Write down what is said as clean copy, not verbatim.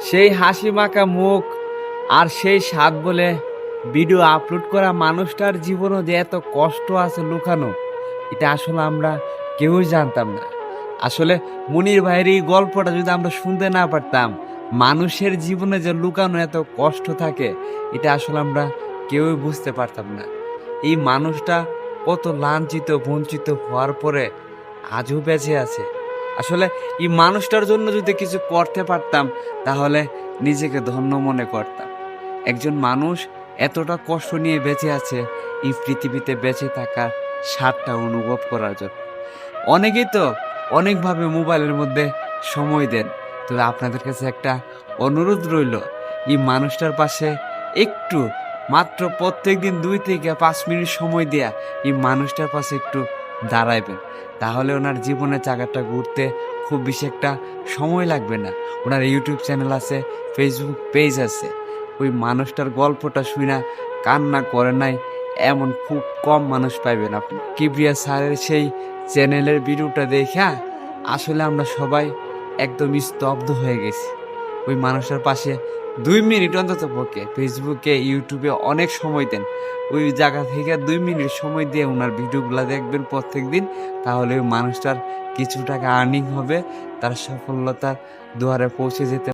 সেই হাসি মাখা মুখ আর সেই স্বাদ বলে ভিডিও আপলোড করা মানুষটার জীবনও যে এত কষ্ট আছে লুকানো, এটা আসলে আমরা কেউই জানতাম না। আসলে মুনির ভাইয়ের এই গল্পটা যদি আমরা শুনতে না পারতাম, মানুষের জীবনে যে লুকানো এত কষ্ট থাকে, এটা আসলে আমরা কেউই বুঝতে পারতাম না। এই মানুষটা কত লাঞ্ছিত বঞ্চিত হওয়ার পরে আজও বেঁচে আছে। আসলে এই মানুষটার জন্য যদি কিছু করতে পারতাম, তাহলে নিজেকে ধন্য মনে করতাম। একজন মানুষ এতটা কষ্ট নিয়ে বেঁচে আছে এই পৃথিবীতে বেঁচে থাকার স্বাদটা অনুভব করার জন্য। অনেকেই তো অনেকভাবে মোবাইলের মধ্যে সময় দেন, তবে আপনাদের কাছে একটা অনুরোধ রইল, এই মানুষটার পাশে একটু মাত্র প্রত্যেক দিন 2 থেকে 5 মিনিট সময় দেয়া এই মানুষটার পাশে একটু দাঁড়াইবেন। তাহলে ওনার জীবনের চাকাটা ঘুরতে খুব বেশি একটা সময় লাগবে না। ওনার ইউটিউব চ্যানেল আছে, ফেসবুক পেজ আছে। ওই মানুষটার গল্পটা শুনা কান্না করে নাই এমন খুব কম মানুষ পাইবেন আপনি। কিবরিয়া স্যারের সেই চ্যানেলের ভিডিওটা দেখা আসলে আমরা সবাই একদম স্তব্ধ হয়ে গেছি। ওই মানুষটার পাশে 2 মিনিট অন্তত পক্ষে ফেসবুকে ইউটিউবে অনেক সময় দেন। ওই জায়গা থেকে 2 মিনিট সময় দিয়ে ওনার ভিডিওগুলো দেখবেন প্রত্যেক দিন। তাহলে ওই মানুষটার কিছু টাকা আর্নিং হবে, তার সফলতার দুয়ারে পৌঁছে যেতে